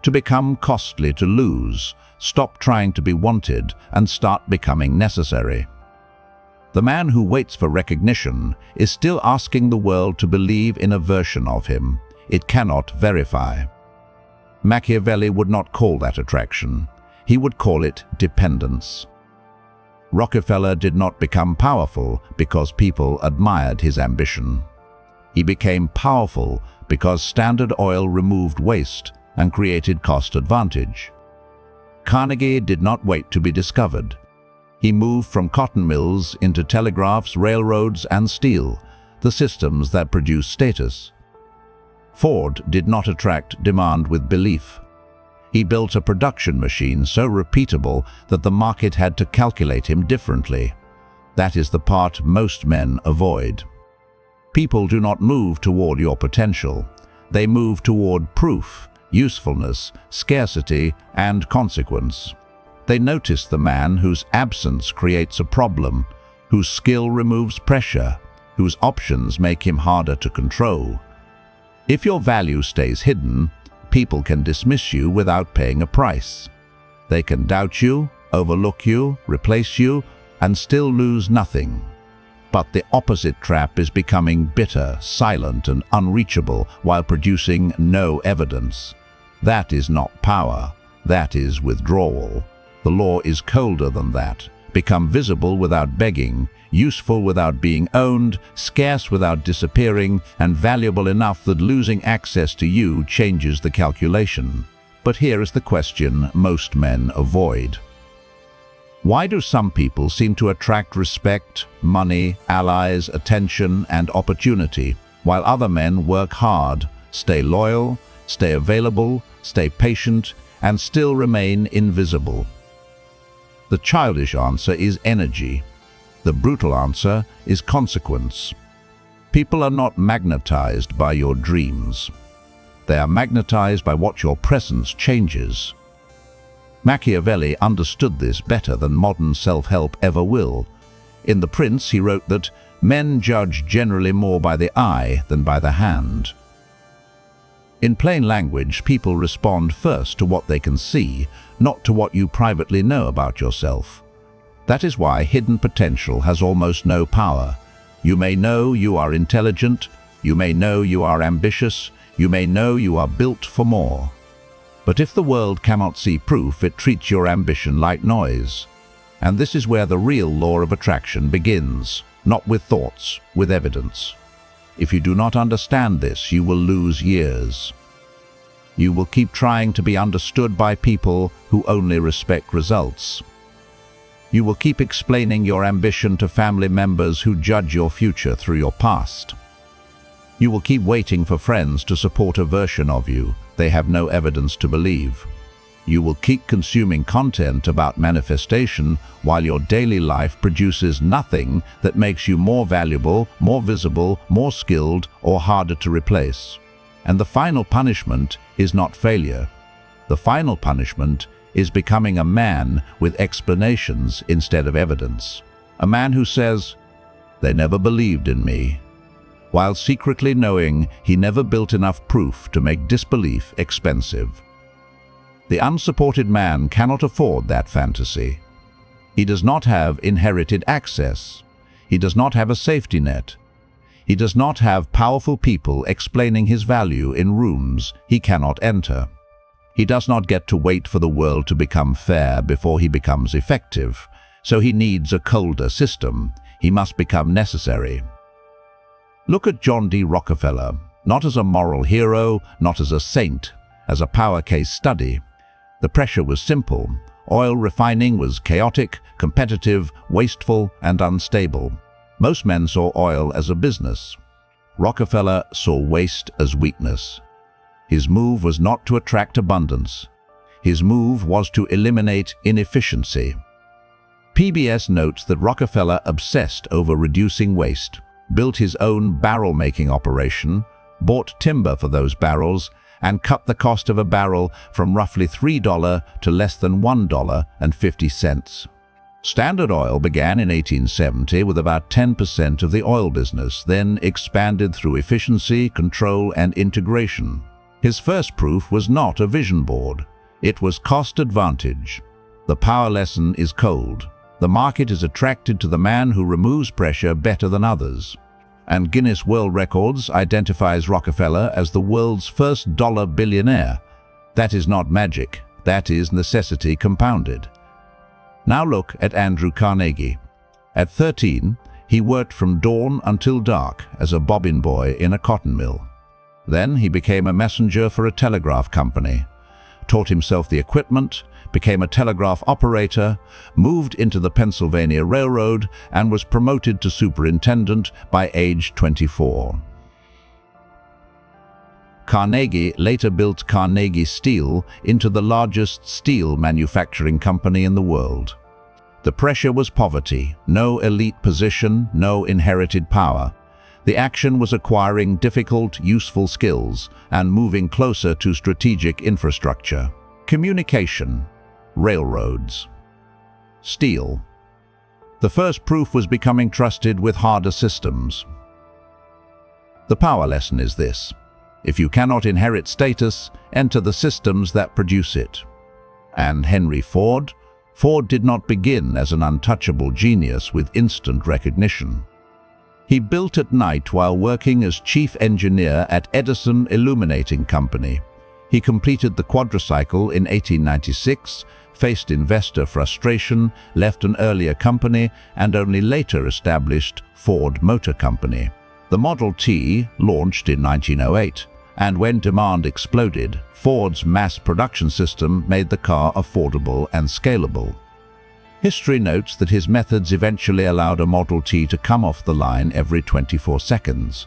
to become costly to lose, stop trying to be wanted, and start becoming necessary. The man who waits for recognition is still asking the world to believe in a version of him it cannot verify. Machiavelli would not call that attraction. He would call it dependence. Rockefeller did not become powerful because people admired his ambition. He became powerful because Standard Oil removed waste and created cost advantage. Carnegie did not wait to be discovered. He moved from cotton mills into telegraphs, railroads, and steel, the systems that produce status. Ford did not attract demand with belief. He built a production machine so repeatable that the market had to calculate him differently. That is the part most men avoid. People do not move toward your potential. They move toward proof, usefulness, scarcity, and consequence. They notice the man whose absence creates a problem, whose skill removes pressure, whose options make him harder to control. If your value stays hidden, people can dismiss you without paying a price. They can doubt you, overlook you, replace you, and still lose nothing. But the opposite trap is becoming bitter, silent, and unreachable while producing no evidence. That is not power. That is withdrawal. The law is colder than that. Become visible without begging, useful without being owned, scarce without disappearing, and valuable enough that losing access to you changes the calculation. But here is the question most men avoid. Why do some people seem to attract respect, money, allies, attention, and opportunity, while other men work hard, stay loyal, stay available, stay patient, and still remain invisible? The childish answer is energy. The brutal answer is consequence. People are not magnetized by your dreams. They are magnetized by what your presence changes. Machiavelli understood this better than modern self-help ever will. In The Prince, he wrote that men judge generally more by the eye than by the hand. In plain language, people respond first to what they can see, not to what you privately know about yourself. That is why hidden potential has almost no power. You may know you are intelligent, you may know you are ambitious, you may know you are built for more. But if the world cannot see proof, it treats your ambition like noise. And this is where the real law of attraction begins, not with thoughts, with evidence. If you do not understand this, you will lose years. You will keep trying to be understood by people who only respect results. You will keep explaining your ambition to family members who judge your future through your past. You will keep waiting for friends to support a version of you they have no evidence to believe. You will keep consuming content about manifestation while your daily life produces nothing that makes you more valuable, more visible, more skilled, or harder to replace. And the final punishment is not failure. The final punishment is becoming a man with explanations instead of evidence. A man who says, "They never believed in me," while secretly knowing he never built enough proof to make disbelief expensive. The unsupported man cannot afford that fantasy. He does not have inherited access. He does not have a safety net. He does not have powerful people explaining his value in rooms he cannot enter. He does not get to wait for the world to become fair before he becomes effective, so he needs a colder system. He must become necessary. Look at John D. Rockefeller, not as a moral hero, not as a saint, as a power case study. The pressure was simple. Oil refining was chaotic, competitive, wasteful, and unstable. Most men saw oil as a business. Rockefeller saw waste as weakness. His move was not to attract abundance. His move was to eliminate inefficiency. PBS notes that Rockefeller obsessed over reducing waste, built his own barrel-making operation, bought timber for those barrels, and cut the cost of a barrel from roughly $3 to less than $1.50. Standard Oil began in 1870 with about 10% of the oil business, then expanded through efficiency, control, and integration. His first proof was not a vision board. It was cost advantage. The power lesson is cold. The market is attracted to the man who removes pressure better than others. And Guinness World Records identifies Rockefeller as the world's first dollar billionaire. That is not magic. That is necessity compounded. Now look at Andrew Carnegie. At 13, he worked from dawn until dark as a bobbin boy in a cotton mill. Then he became a messenger for a telegraph company, taught himself the equipment, became a telegraph operator, moved into the Pennsylvania Railroad, and was promoted to superintendent by age 24. Carnegie later built Carnegie Steel into the largest steel manufacturing company in the world. The pressure was poverty, no elite position, no inherited power. The action was acquiring difficult, useful skills and moving closer to strategic infrastructure. Communication, railroads, steel. The first proof was becoming trusted with harder systems. The power lesson is this: if you cannot inherit status, enter the systems that produce it. And Henry Ford? Ford did not begin as an untouchable genius with instant recognition. He built at night while working as chief engineer at Edison Illuminating Company. He completed the quadricycle in 1896, faced investor frustration, left an earlier company, and only later established Ford Motor Company. The Model T launched in 1908, and when demand exploded, Ford's mass production system made the car affordable and scalable. History notes that his methods eventually allowed a Model T to come off the line every 24 seconds.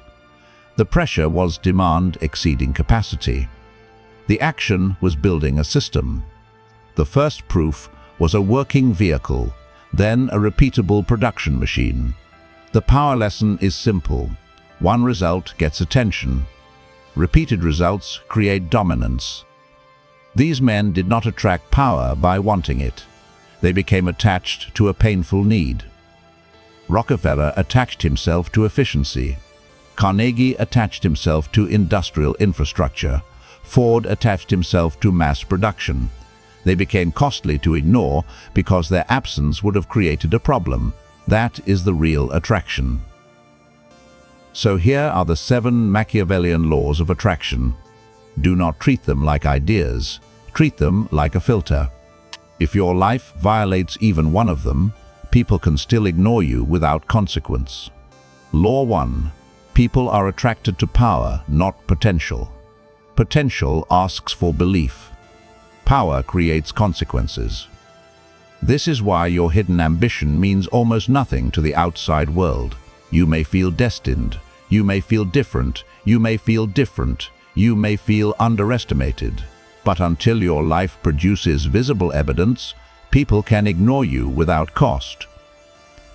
The pressure was demand exceeding capacity. The action was building a system. The first proof was a working vehicle, then a repeatable production machine. The power lesson is simple. One result gets attention. Repeated results create dominance. These men did not attract power by wanting it. They became attached to a painful need. Rockefeller attached himself to efficiency. Carnegie attached himself to industrial infrastructure. Ford attached himself to mass production. They became costly to ignore because their absence would have created a problem. That is the real attraction. So here are the 7 Machiavellian laws of attraction. Do not treat them like ideas. Treat them like a filter. If your life violates even one of them, people can still ignore you without consequence. Law 1. People are attracted to power, not potential. Potential asks for belief. Power creates consequences. This is why your hidden ambition means almost nothing to the outside world. You may feel destined. You may feel different. You may feel different. You may feel underestimated. But until your life produces visible evidence, people can ignore you without cost.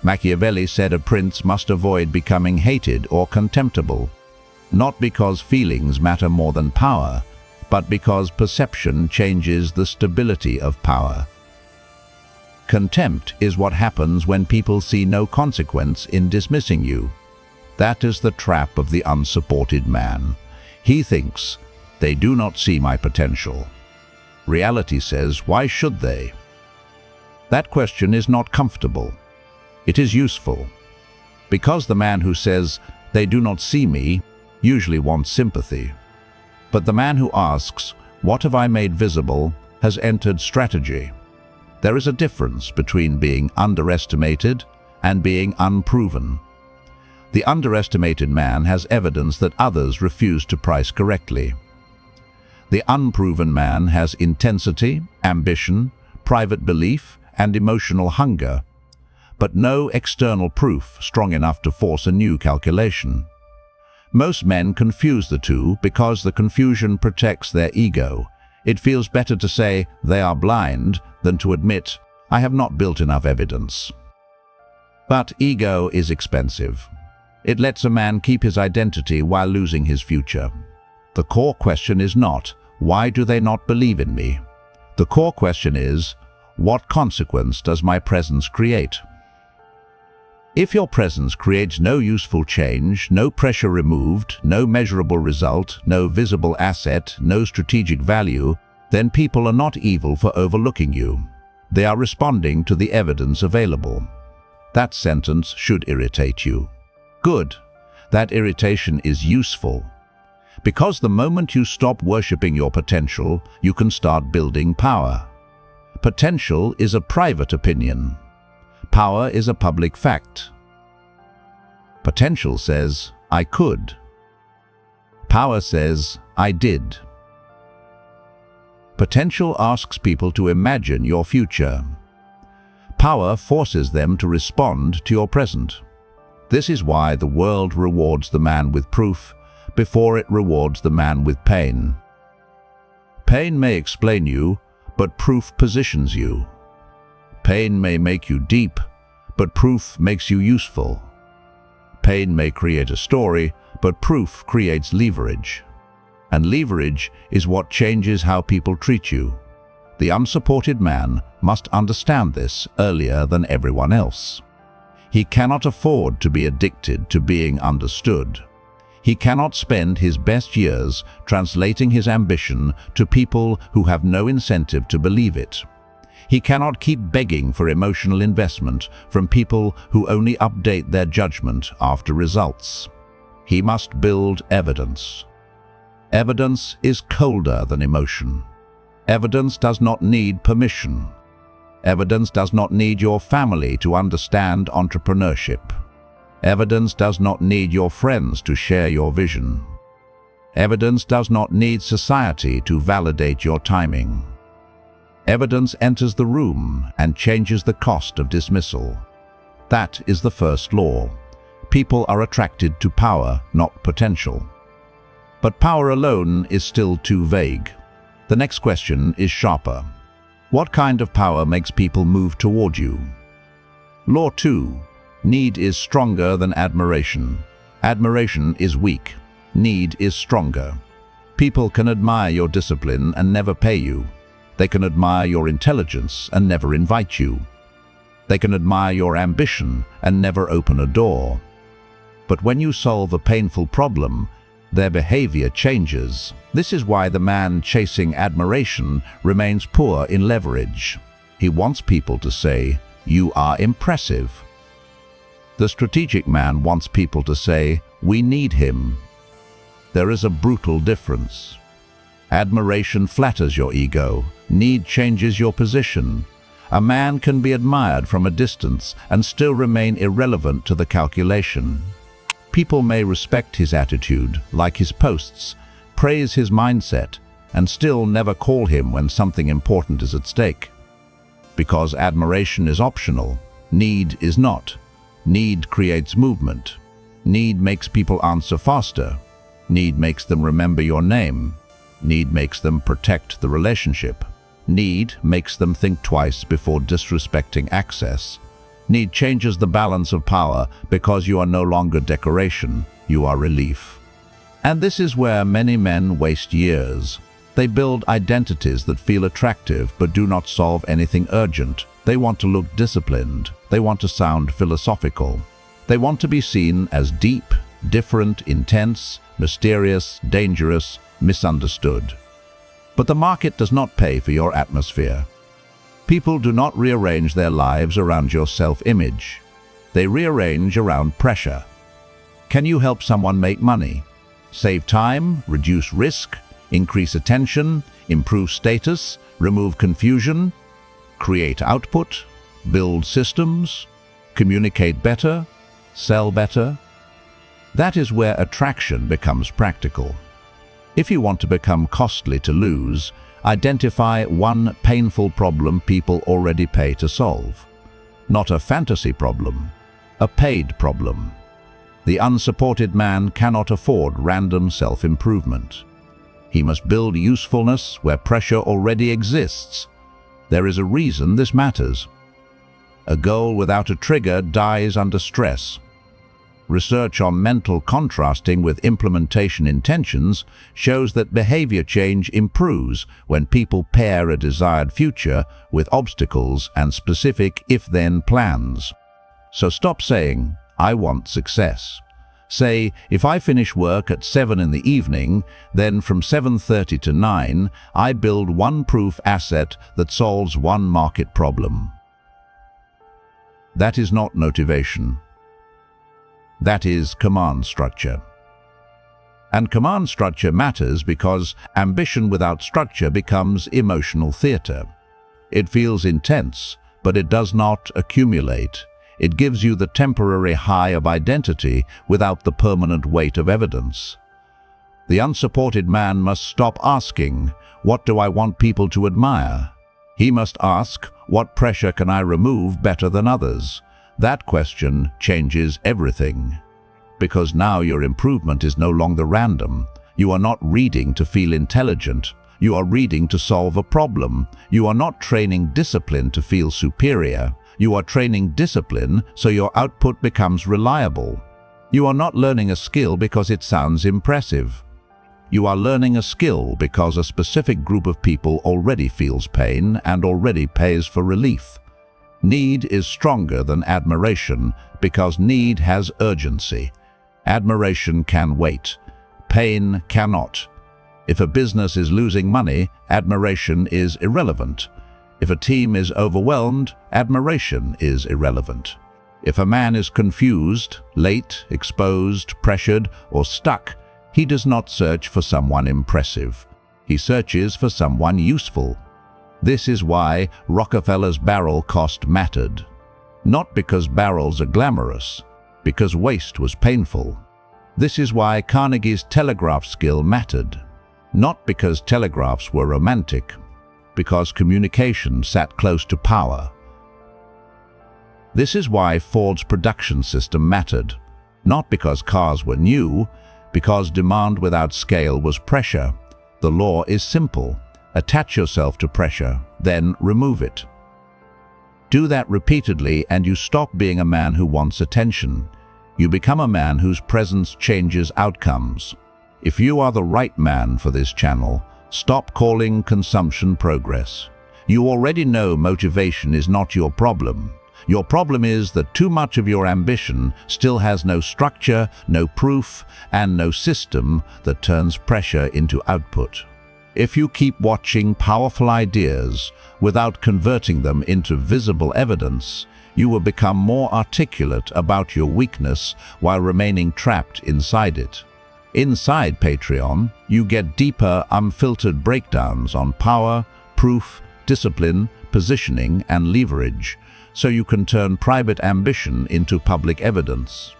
Machiavelli said a prince must avoid becoming hated or contemptible, not because feelings matter more than power, but because perception changes the stability of power. Contempt is what happens when people see no consequence in dismissing you. That is the trap of the unsupported man. He thinks, they do not see my potential. Reality says, why should they? That question is not comfortable. It is useful. Because the man who says, they do not see me, usually wants sympathy. But the man who asks, what have I made visible, has entered strategy. There is a difference between being underestimated and being unproven. The underestimated man has evidence that others refuse to price correctly. The unproven man has intensity, ambition, private belief, and emotional hunger, but no external proof strong enough to force a new calculation. Most men confuse the two because the confusion protects their ego. It feels better to say they are blind than to admit, I have not built enough evidence. But ego is expensive. It lets a man keep his identity while losing his future. The core question is not, why do they not believe in me? The core question is, what consequence does my presence create? If your presence creates no useful change, no pressure removed, no measurable result, no visible asset, no strategic value, then people are not evil for overlooking you. They are responding to the evidence available. That sentence should irritate you. Good. That irritation is useful. Because the moment you stop worshipping your potential, you can start building power. Potential is a private opinion. Power is a public fact. Potential says, I could. Power says, I did. Potential asks people to imagine your future. Power forces them to respond to your present. This is why the world rewards the man with proof before it rewards the man with pain. Pain may explain you, but proof positions you. Pain may make you deep, but proof makes you useful. Pain may create a story, but proof creates leverage. And leverage is what changes how people treat you. The unsupported man must understand this earlier than everyone else. He cannot afford to be addicted to being understood. He cannot spend his best years translating his ambition to people who have no incentive to believe it. He cannot keep begging for emotional investment from people who only update their judgment after results. He must build evidence. Evidence is colder than emotion. Evidence does not need permission. Evidence does not need your family to understand entrepreneurship. Evidence does not need your friends to share your vision. Evidence does not need society to validate your timing. Evidence enters the room and changes the cost of dismissal. That is the first law. People are attracted to power, not potential. But power alone is still too vague. The next question is sharper. What kind of power makes people move toward you? Law 2. Need is stronger than admiration. Admiration is weak. Need is stronger. People can admire your discipline and never pay you. They can admire your intelligence and never invite you. They can admire your ambition and never open a door. But when you solve a painful problem, their behavior changes. This is why the man chasing admiration remains poor in leverage. He wants people to say, "You are impressive." The strategic man wants people to say, "We need him." There is a brutal difference. Admiration flatters your ego. Need changes your position. A man can be admired from a distance and still remain irrelevant to the calculation. People may respect his attitude, like his posts, praise his mindset, and still never call him when something important is at stake. Because admiration is optional, need is not. Need creates movement. Need makes people answer faster. Need makes them remember your name. Need makes them protect the relationship. Need makes them think twice before disrespecting access. Need changes the balance of power because you are no longer decoration, you are relief. And this is where many men waste years. They build identities that feel attractive but do not solve anything urgent. They want to look disciplined. They want to sound philosophical. They want to be seen as deep, different, intense, mysterious, dangerous, misunderstood. But the market does not pay for your atmosphere. People do not rearrange their lives around your self-image. They rearrange around pressure. Can you help someone make money? Save time, reduce risk, increase attention, improve status, remove confusion, create output, build systems, communicate better, sell better? That is where attraction becomes practical. If you want to become costly to lose, identify one painful problem people already pay to solve. Not a fantasy problem, a paid problem. The unsupported man cannot afford random self-improvement. He must build usefulness where pressure already exists. There is a reason this matters. A goal without a trigger dies under stress. Research on mental contrasting with implementation intentions shows that behavior change improves when people pair a desired future with obstacles and specific if-then plans. So stop saying, "I want success." Say, "If I finish work at 7 in the evening, then from 7:30 to 9, I build one proof asset that solves one market problem." That is not motivation. That is command structure. And command structure matters because ambition without structure becomes emotional theater. It feels intense, but it does not accumulate. It gives you the temporary high of identity without the permanent weight of evidence. The unsupported man must stop asking, "What do I want people to admire?" He must ask, "What pressure can I remove better than others?" That question changes everything. Because now your improvement is no longer random. You are not reading to feel intelligent. You are reading to solve a problem. You are not training discipline to feel superior. You are training discipline so your output becomes reliable. You are not learning a skill because it sounds impressive. You are learning a skill because a specific group of people already feels pain and already pays for relief. Need is stronger than admiration because need has urgency. Admiration can wait. Pain cannot. If a business is losing money, admiration is irrelevant. If a team is overwhelmed, admiration is irrelevant. If a man is confused, late, exposed, pressured, or stuck, he does not search for someone impressive. He searches for someone useful. This is why Rockefeller's barrel cost mattered. Not because barrels are glamorous, because waste was painful. This is why Carnegie's telegraph skill mattered. Not because telegraphs were romantic, because communication sat close to power. This is why Ford's production system mattered. Not because cars were new, because demand without scale was pressure. The law is simple. Attach yourself to pressure, then remove it. Do that repeatedly and you stop being a man who wants attention. You become a man whose presence changes outcomes. If you are the right man for this channel, stop calling consumption progress. You already know motivation is not your problem. Your problem is that too much of your ambition still has no structure, no proof, and no system that turns pressure into output. If you keep watching powerful ideas without converting them into visible evidence, you will become more articulate about your weakness while remaining trapped inside it. Inside Patreon, you get deeper, unfiltered breakdowns on power, proof, discipline, positioning, and leverage, so you can turn private ambition into public evidence.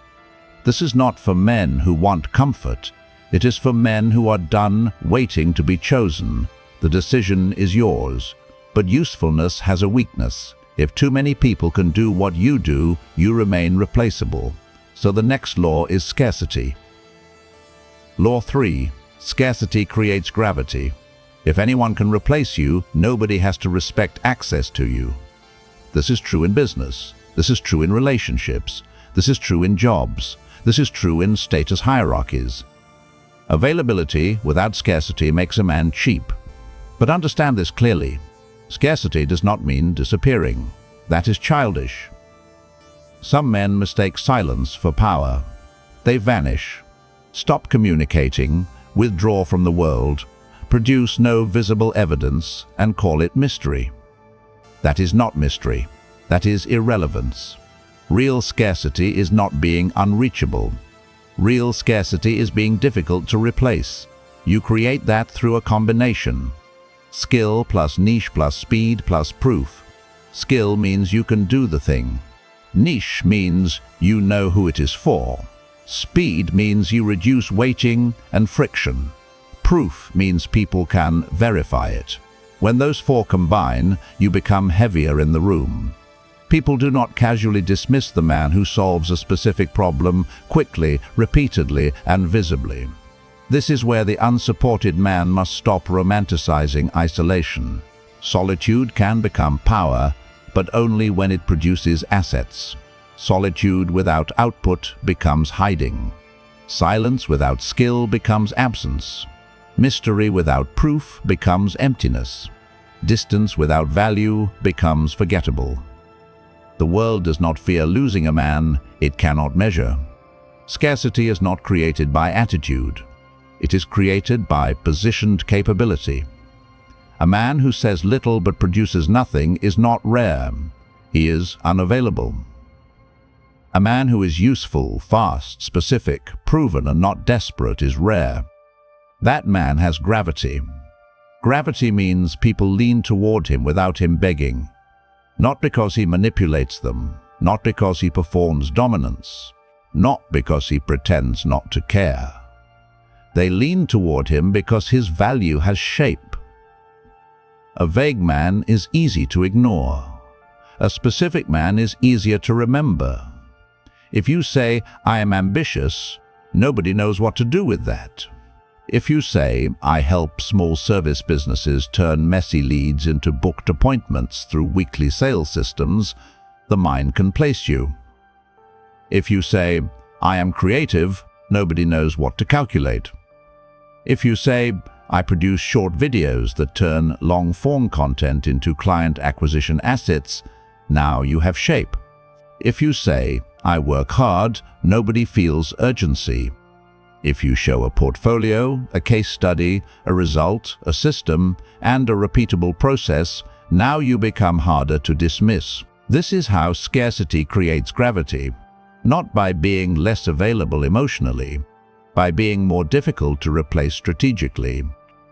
This is not for men who want comfort. It is for men who are done waiting to be chosen. The decision is yours. But usefulness has a weakness. If too many people can do what you do, you remain replaceable. So the next law is scarcity. Law 3. Scarcity creates gravity. If anyone can replace you, nobody has to respect access to you. This is true in business. This is true in relationships. This is true in jobs. This is true in status hierarchies. Availability without scarcity makes a man cheap. But understand this clearly. Scarcity does not mean disappearing. That is childish. Some men mistake silence for power. They vanish. Stop communicating, withdraw from the world, produce no visible evidence, and call it mystery. That is not mystery. That is irrelevance. Real scarcity is not being unreachable. Real scarcity is being difficult to replace. You create that through a combination. Skill plus niche plus speed plus proof. Skill means you can do the thing. Niche means you know who it is for. Speed means you reduce waiting and friction. Proof means people can verify it. When those four combine, you become heavier in the room. People do not casually dismiss the man who solves a specific problem quickly, repeatedly, and visibly. This is where the unsupported man must stop romanticizing isolation. Solitude can become power, but only when it produces assets. Solitude without output becomes hiding. Silence without skill becomes absence. Mystery without proof becomes emptiness. Distance without value becomes forgettable. The world does not fear losing a man it cannot measure. Scarcity is not created by attitude. It is created by positioned capability. A man who says little but produces nothing is not rare. He is unavailable. A man who is useful, fast, specific, proven, and not desperate is rare. That man has gravity. Gravity means people lean toward him without him begging. Not because he manipulates them, not because he performs dominance, not because he pretends not to care. They lean toward him because his value has shape. A vague man is easy to ignore. A specific man is easier to remember. If you say, "I am ambitious," nobody knows what to do with that. If you say, "I help small service businesses turn messy leads into booked appointments through weekly sales systems," the mind can place you. If you say, "I am creative," nobody knows what to calculate. If you say, "I produce short videos that turn long-form content into client acquisition assets," now you have shape. If you say, "I work hard," nobody feels urgency. If you show a portfolio, a case study, a result, a system, and a repeatable process, now you become harder to dismiss. This is how scarcity creates gravity, not by being less available emotionally, by being more difficult to replace strategically.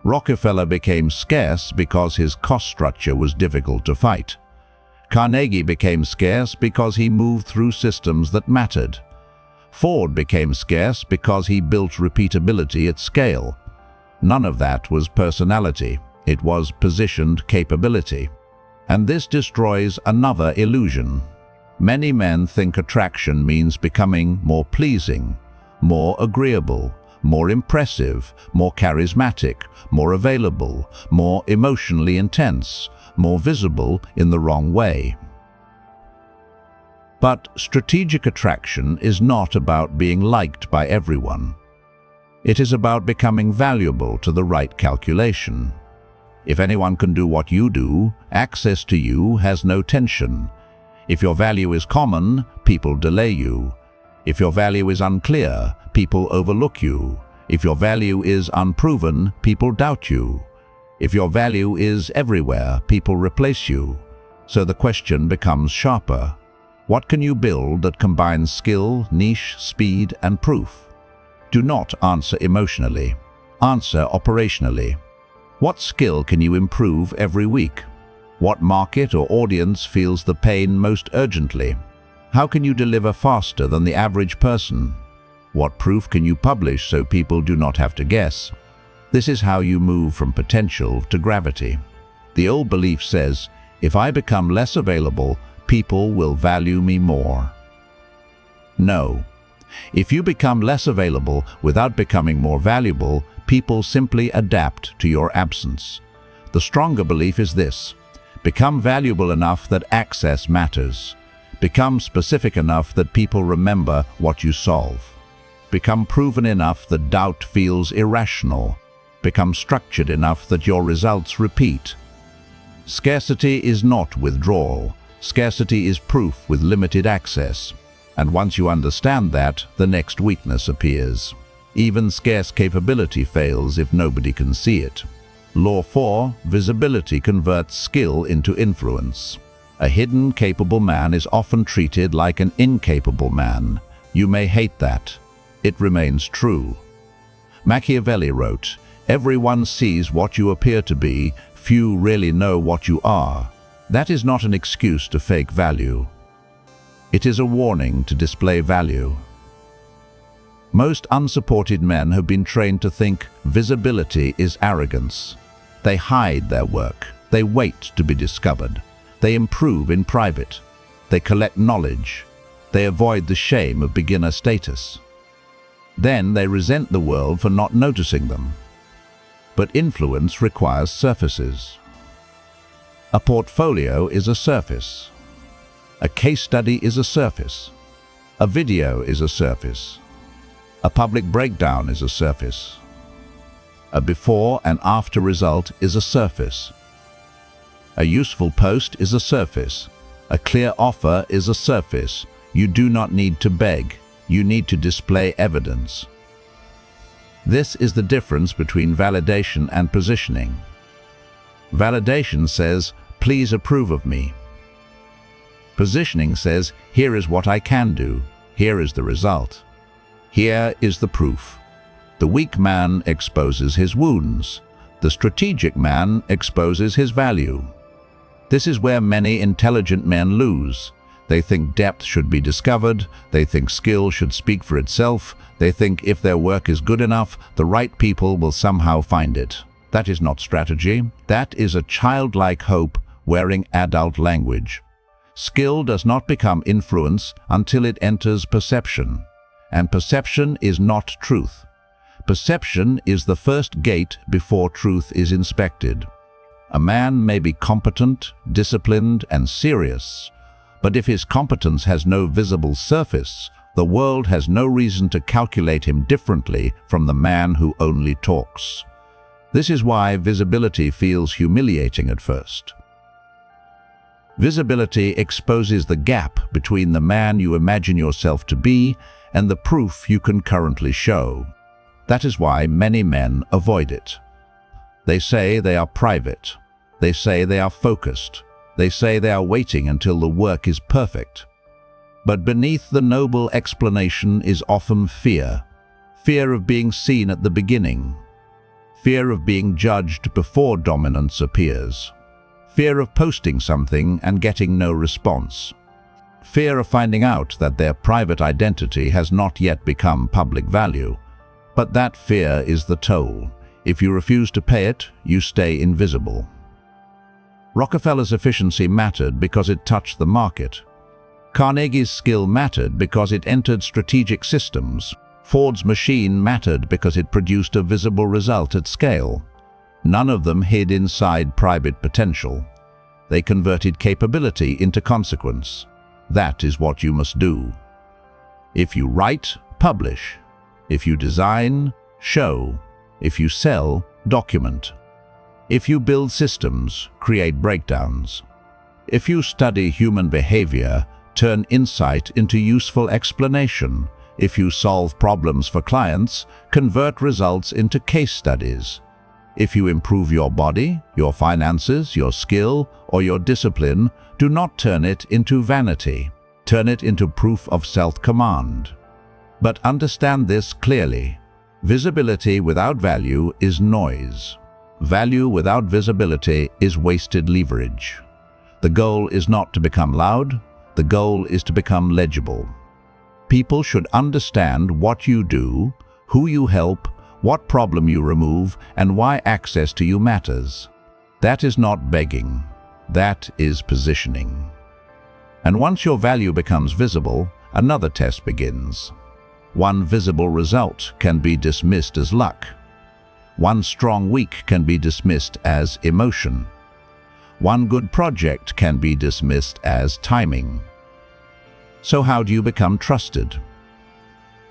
Rockefeller became scarce because his cost structure was difficult to fight. Carnegie became scarce because he moved through systems that mattered. Ford became scarce because he built repeatability at scale. None of that was personality. It was positioned capability. And this destroys another illusion. Many men think attraction means becoming more pleasing, more agreeable, more impressive, more charismatic, more available, more emotionally intense, more visible in the wrong way. But strategic attraction is not about being liked by everyone. It is about becoming valuable to the right calculation. If anyone can do what you do, access to you has no tension. If your value is common, people delay you. If your value is unclear, people overlook you. If your value is unproven, people doubt you. If your value is everywhere, people replace you. So the question becomes sharper. What can you build that combines skill, niche, speed, and proof? Do not answer emotionally. Answer operationally. What skill can you improve every week? What market or audience feels the pain most urgently? How can you deliver faster than the average person? What proof can you publish so people do not have to guess? This is how you move from potential to gravity. The old belief says, if I become less available, people will value me more. No. If you become less available without becoming more valuable, people simply adapt to your absence. The stronger belief is this: become valuable enough that access matters. Become specific enough that people remember what you solve. Become proven enough that doubt feels irrational. Become structured enough that your results repeat. Scarcity is not withdrawal. Scarcity is proof with limited access. And once you understand that, the next weakness appears. Even scarce capability fails if nobody can see it. Law 4, visibility converts skill into influence. A hidden, capable man is often treated like an incapable man. You may hate that. It remains true. Machiavelli wrote, "Everyone sees what you appear to be, few really know what you are." That is not an excuse to fake value. It is a warning to display value. Most unsupported men have been trained to think visibility is arrogance. They hide their work. They wait to be discovered. They improve in private. They collect knowledge. They avoid the shame of beginner status. Then they resent the world for not noticing them. But influence requires surfaces. A portfolio is a surface. A case study is a surface. A video is a surface. A public breakdown is a surface. A before and after result is a surface. A useful post is a surface. A clear offer is a surface. You do not need to beg. You need to display evidence. This is the difference between validation and positioning. Validation says, "Please approve of me." Positioning says, "Here is what I can do. Here is the result. Here is the proof." The weak man exposes his wounds. The strategic man exposes his value. This is where many intelligent men lose. They think depth should be discovered. They think skill should speak for itself. They think if their work is good enough, the right people will somehow find it. That is not strategy. That is a childlike hope wearing adult language. Skill does not become influence until it enters perception. And perception is not truth. Perception is the first gate before truth is inspected. A man may be competent, disciplined, and serious, but if his competence has no visible surface, the world has no reason to calculate him differently from the man who only talks. This is why visibility feels humiliating at first. Visibility exposes the gap between the man you imagine yourself to be and the proof you can currently show. That is why many men avoid it. They say they are private. They say they are focused. They say they are waiting until the work is perfect. But beneath the noble explanation is often fear. Fear of being seen at the beginning. Fear of being judged before dominance appears. Fear of posting something and getting no response. Fear of finding out that their private identity has not yet become public value. But that fear is the toll. If you refuse to pay it, you stay invisible. Rockefeller's efficiency mattered because it touched the market. Carnegie's skill mattered because it entered strategic systems. Ford's machine mattered because it produced a visible result at scale. None of them hid inside private potential. They converted capability into consequence. That is what you must do. If you write, publish. If you design, show. If you sell, document. If you build systems, create breakdowns. If you study human behavior, turn insight into useful explanation. If you solve problems for clients, convert results into case studies. If you improve your body, your finances, your skill, or your discipline, do not turn it into vanity. Turn it into proof of self-command. But understand this clearly. Visibility without value is noise. Value without visibility is wasted leverage. The goal is not to become loud. The goal is to become legible. People should understand what you do, who you help, what problem you remove, and why access to you matters. That is not begging. That is positioning. And once your value becomes visible, another test begins. One visible result can be dismissed as luck. One strong week can be dismissed as emotion. One good project can be dismissed as timing. So how do you become trusted?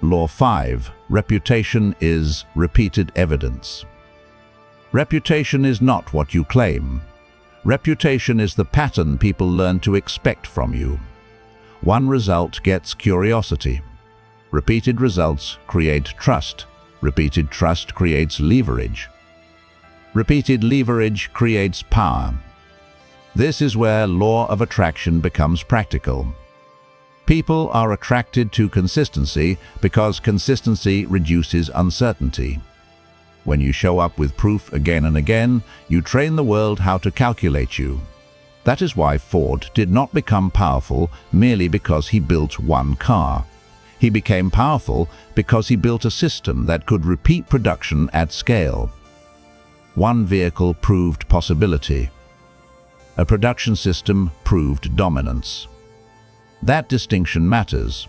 Law 5. Reputation is repeated evidence. Reputation is not what you claim. Reputation is the pattern people learn to expect from you. One result gets curiosity. Repeated results create trust. Repeated trust creates leverage. Repeated leverage creates power. This is where law of attraction becomes practical. People are attracted to consistency because consistency reduces uncertainty. When you show up with proof again and again, you train the world how to calculate you. That is why Ford did not become powerful merely because he built one car. He became powerful because he built a system that could repeat production at scale. One vehicle proved possibility. A production system proved dominance. That distinction matters.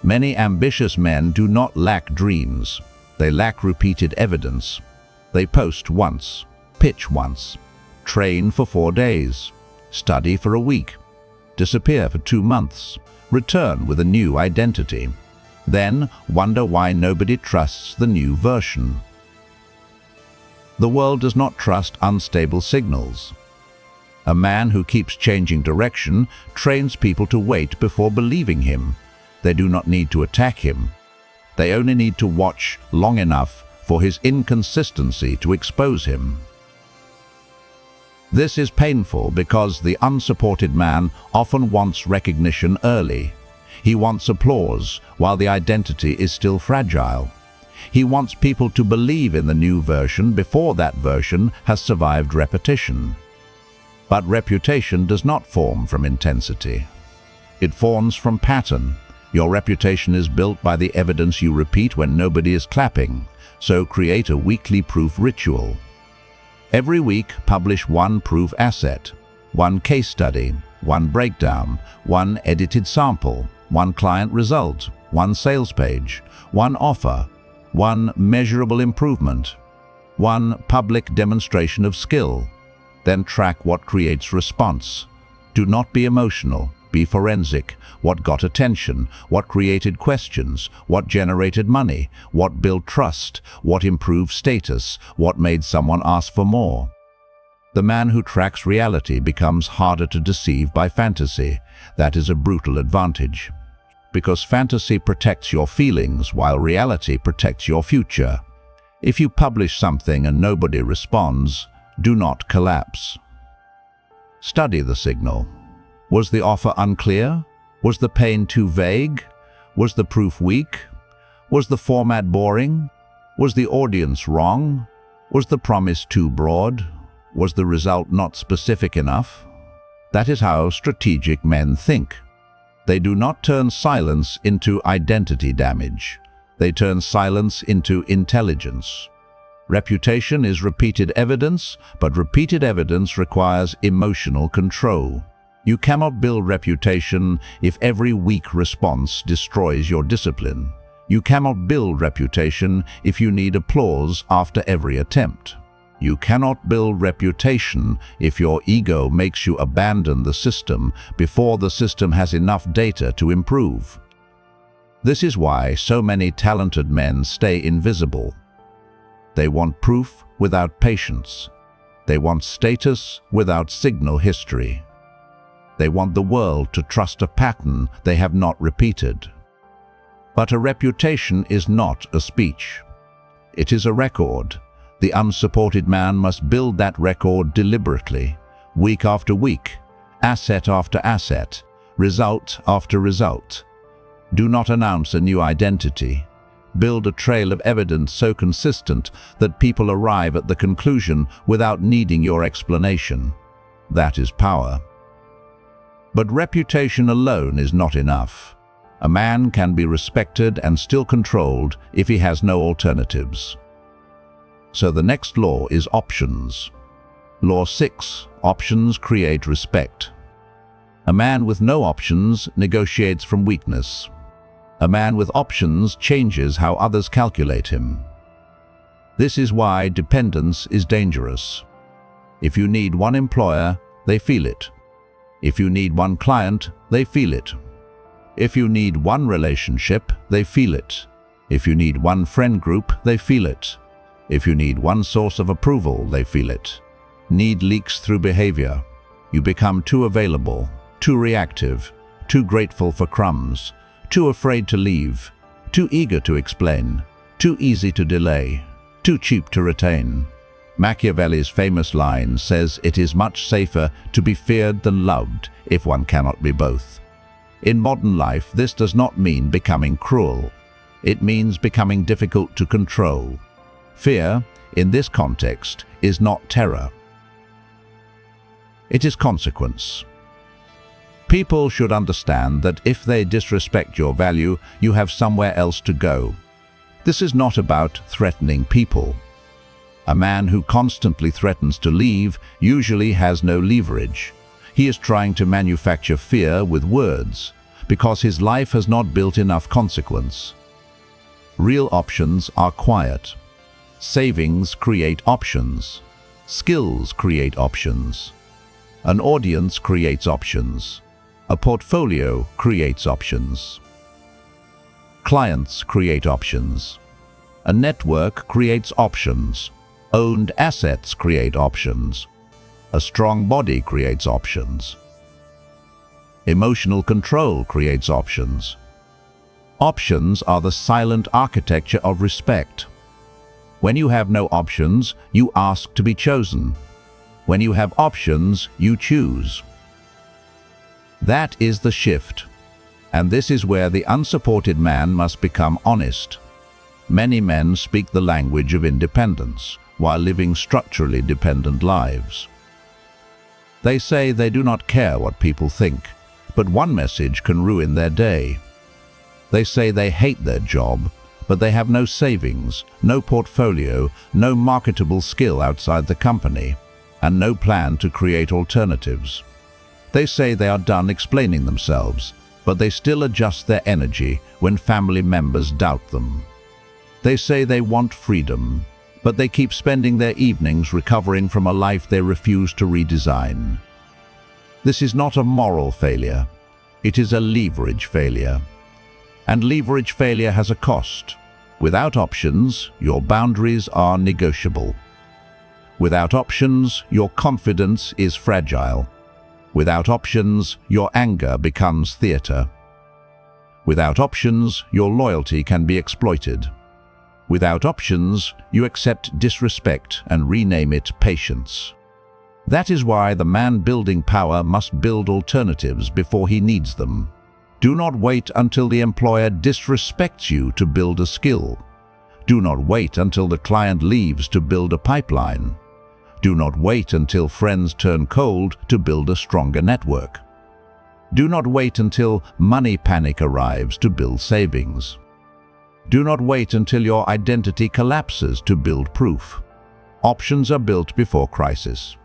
Many ambitious men do not lack dreams. They lack repeated evidence. They post once, pitch once, train for 4 days, study for a week, disappear for 2 months, return with a new identity, then wonder why nobody trusts the new version. The world does not trust unstable signals. A man who keeps changing direction trains people to wait before believing him. They do not need to attack him. They only need to watch long enough for his inconsistency to expose him. This is painful because the unsupported man often wants recognition early. He wants applause while the identity is still fragile. He wants people to believe in the new version before that version has survived repetition. But reputation does not form from intensity. It forms from pattern. Your reputation is built by the evidence you repeat when nobody is clapping, so create a weekly proof ritual. Every week, publish one proof asset, one case study, one breakdown, one edited sample, one client result, one sales page, one offer, one measurable improvement, one public demonstration of skill. Then track what creates response. Do not be emotional, be forensic. What got attention, what created questions, what generated money, what built trust, what improved status, what made someone ask for more. The man who tracks reality becomes harder to deceive by fantasy. That is a brutal advantage. Because fantasy protects your feelings while reality protects your future. If you publish something and nobody responds, do not collapse. Study the signal. Was the offer unclear? Was the pain too vague? Was the proof weak? Was the format boring? Was the audience wrong? Was the promise too broad? Was the result not specific enough? That is how strategic men think. They do not turn silence into identity damage. They turn silence into intelligence. Reputation is repeated evidence, but repeated evidence requires emotional control. You cannot build reputation if every weak response destroys your discipline. You cannot build reputation if you need applause after every attempt. You cannot build reputation if your ego makes you abandon the system before the system has enough data to improve. This is why so many talented men stay invisible. They want proof without patience. They want status without signal history. They want the world to trust a pattern they have not repeated. But a reputation is not a speech. It is a record. The unsupported man must build that record deliberately, week after week, asset after asset, result after result. Do not announce a new identity. Build a trail of evidence so consistent that people arrive at the conclusion without needing your explanation. That is power. But reputation alone is not enough. A man can be respected and still controlled if he has no alternatives. So the next law is options. Law 6. Options create respect. A man with no options negotiates from weakness. A man with options changes how others calculate him. This is why dependence is dangerous. If you need one employer, they feel it. If you need one client, they feel it. If you need one relationship, they feel it. If you need one friend group, they feel it. If you need one source of approval, they feel it. Need leaks through behavior. You become too available, too reactive, too grateful for crumbs, too afraid to leave, too eager to explain, too easy to delay, too cheap to retain. Machiavelli's famous line says it is much safer to be feared than loved if one cannot be both. In modern life, this does not mean becoming cruel. It means becoming difficult to control. Fear, in this context, is not terror. It is consequence. People should understand that if they disrespect your value, you have somewhere else to go. This is not about threatening people. A man who constantly threatens to leave usually has no leverage. He is trying to manufacture fear with words, because his life has not built enough consequence. Real options are quiet. Savings create options. Skills create options. An audience creates options. A portfolio creates options. Clients create options. A network creates options. Owned assets create options. A strong body creates options. Emotional control creates options. Options are the silent architecture of respect. When you have no options, you ask to be chosen. When you have options, you choose. That is the shift. And this is where the unsupported man must become honest. Many men speak the language of independence, while living structurally dependent lives. They say they do not care what people think, but one message can ruin their day. They say they hate their job, but they have no savings, no portfolio, no marketable skill outside the company, and no plan to create alternatives. They say they are done explaining themselves, but they still adjust their energy when family members doubt them. They say they want freedom, but they keep spending their evenings recovering from a life they refuse to redesign. This is not a moral failure. It is a leverage failure. And leverage failure has a cost. Without options, your boundaries are negotiable. Without options, your confidence is fragile. Without options, your anger becomes theater. Without options, your loyalty can be exploited. Without options, you accept disrespect and rename it patience. That is why the man building power must build alternatives before he needs them. Do not wait until the employer disrespects you to build a skill. Do not wait until the client leaves to build a pipeline. Do not wait until friends turn cold to build a stronger network. Do not wait until money panic arrives to build savings. Do not wait until your identity collapses to build proof. Options are built before crisis.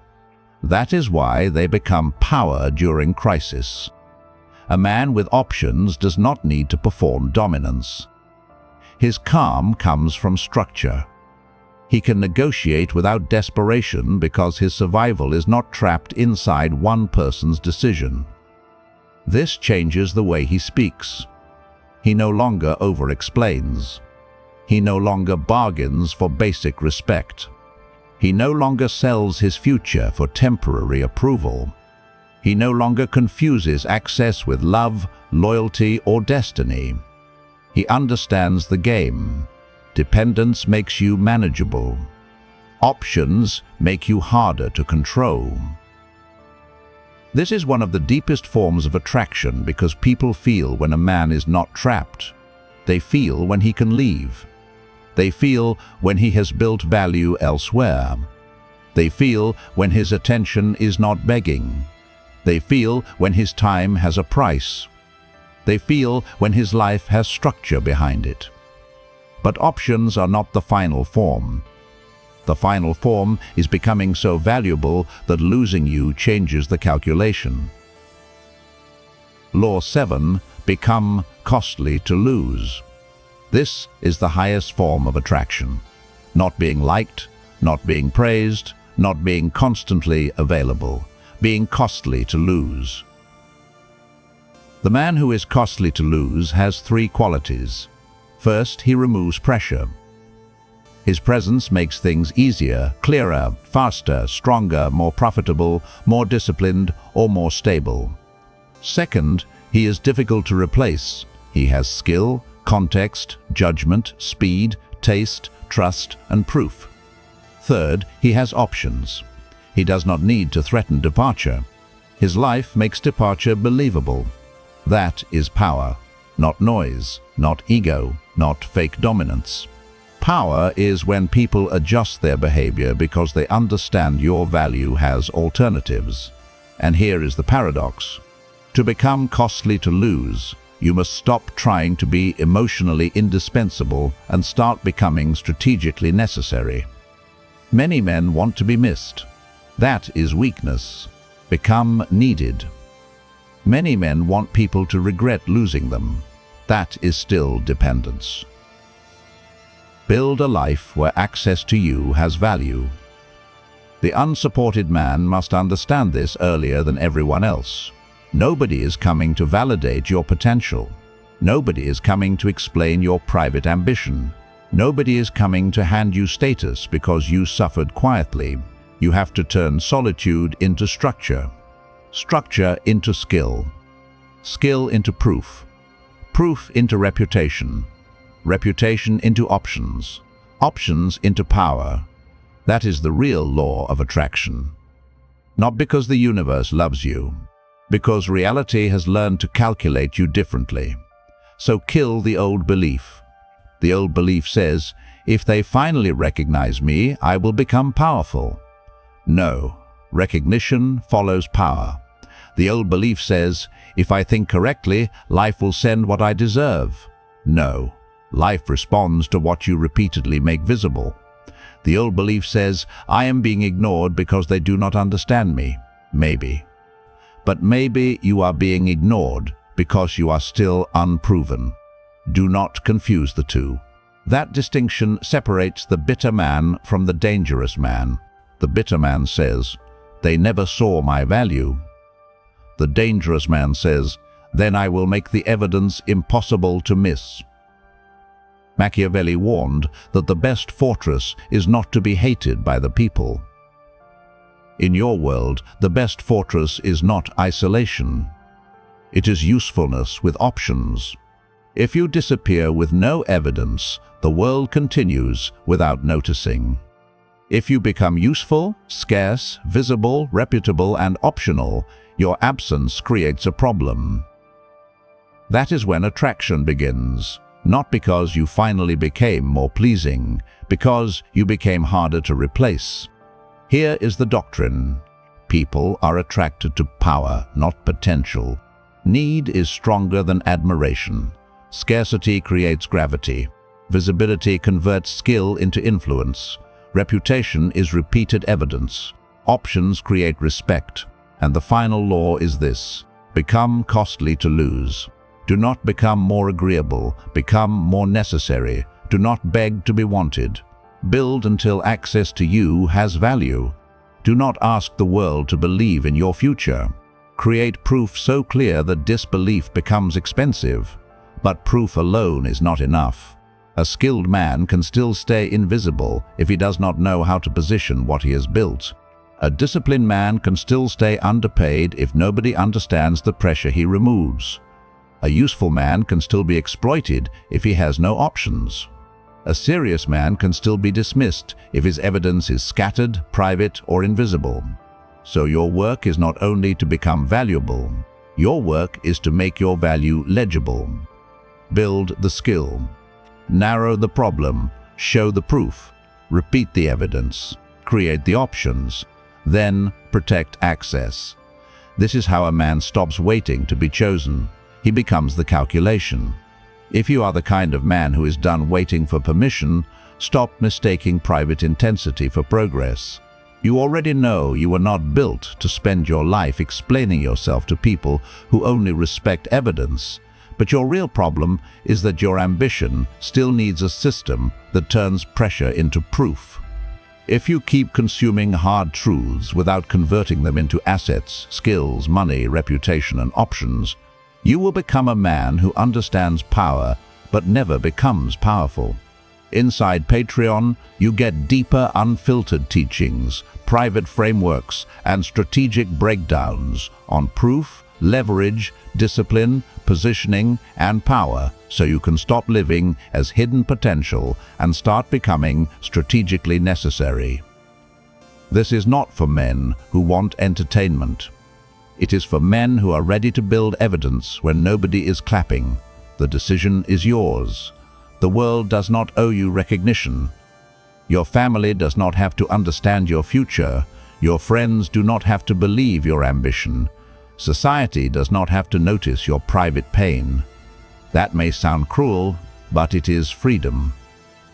That is why they become power during crisis. A man with options does not need to perform dominance. His calm comes from structure. He can negotiate without desperation because his survival is not trapped inside one person's decision. This changes the way he speaks. He no longer over-explains. He no longer bargains for basic respect. He no longer sells his future for temporary approval. He no longer confuses access with love, loyalty, or destiny. He understands the game. Dependence makes you manageable. Options make you harder to control. This is one of the deepest forms of attraction because people feel when a man is not trapped. They feel when he can leave. They feel when he has built value elsewhere. They feel when his attention is not begging. They feel when his time has a price. They feel when his life has structure behind it. But options are not the final form. The final form is becoming so valuable that losing you changes the calculation. Law 7. Become costly to lose. This is the highest form of attraction. Not being liked, not being praised, not being constantly available. Being costly to lose. The man who is costly to lose has 3 qualities. First, he removes pressure. His presence makes things easier, clearer, faster, stronger, more profitable, more disciplined, or more stable. Second, he is difficult to replace. He has skill, context, judgment, speed, taste, trust, and proof. Third, he has options. He does not need to threaten departure. His life makes departure believable. That is power, not noise, not ego, not fake dominance. Power is when people adjust their behavior because they understand your value has alternatives. And here is the paradox. To become costly to lose, you must stop trying to be emotionally indispensable and start becoming strategically necessary. Many men want to be missed. That is weakness. Become needed. Many men want people to regret losing them. That is still dependence. Build a life where access to you has value. The unsupported man must understand this earlier than everyone else. Nobody is coming to validate your potential. Nobody is coming to explain your private ambition. Nobody is coming to hand you status because you suffered quietly. You have to turn solitude into structure, structure into skill, skill into proof, proof into reputation, reputation into options, options into power. That is the real law of attraction. Not because the universe loves you, because reality has learned to calculate you differently. So kill the old belief. The old belief says, if they finally recognize me, I will become powerful. No, recognition follows power. The old belief says, if I think correctly, life will send what I deserve. No, life responds to what you repeatedly make visible. The old belief says, I am being ignored because they do not understand me. Maybe. But maybe you are being ignored because you are still unproven. Do not confuse the two. That distinction separates the bitter man from the dangerous man. The bitter man says, they never saw my value. The dangerous man says, then I will make the evidence impossible to miss. Machiavelli warned that the best fortress is not to be hated by the people. In your world, the best fortress is not isolation. It is usefulness with options. If you disappear with no evidence, the world continues without noticing. If you become useful, scarce, visible, reputable, and optional, your absence creates a problem. That is when attraction begins. Not because you finally became more pleasing, because you became harder to replace. Here is the doctrine. People are attracted to power, not potential. Need is stronger than admiration. Scarcity creates gravity. Visibility converts skill into influence. Reputation is repeated evidence. Options create respect. And the final law is this: become costly to lose. Do not become more agreeable, become more necessary. Do not beg to be wanted. Build until access to you has value. Do not ask the world to believe in your future. Create proof so clear that disbelief becomes expensive. But proof alone is not enough. A skilled man can still stay invisible if he does not know how to position what he has built. A disciplined man can still stay underpaid if nobody understands the pressure he removes. A useful man can still be exploited if he has no options. A serious man can still be dismissed if his evidence is scattered, private, or invisible. So your work is not only to become valuable, your work is to make your value legible. Build the skill. Narrow the problem. Show the proof. Repeat the evidence. Create the options. Then protect access. This is how a man stops waiting to be chosen. He becomes the calculation. If you are the kind of man who is done waiting for permission, stop mistaking private intensity for progress. You already know you are not built to spend your life explaining yourself to people who only respect evidence. But your real problem is that your ambition still needs a system that turns pressure into proof. If you keep consuming hard truths without converting them into assets, skills, money, reputation, and options, you will become a man who understands power but never becomes powerful. Inside Patreon, you get deeper, unfiltered teachings, private frameworks, and strategic breakdowns on proof, leverage, discipline, positioning, and power, so you can stop living as hidden potential and start becoming strategically necessary. This is not for men who want entertainment. It is for men who are ready to build evidence when nobody is clapping. The decision is yours. The world does not owe you recognition. Your family does not have to understand your future. Your friends do not have to believe your ambition. Society does not have to notice your private pain. That may sound cruel, but it is freedom.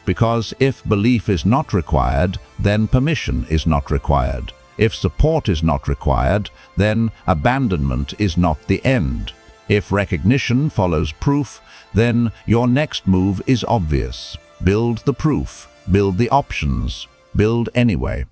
Because if belief is not required, then permission is not required. If support is not required, then abandonment is not the end. If recognition follows proof, then your next move is obvious. Build the proof, build the options, build anyway.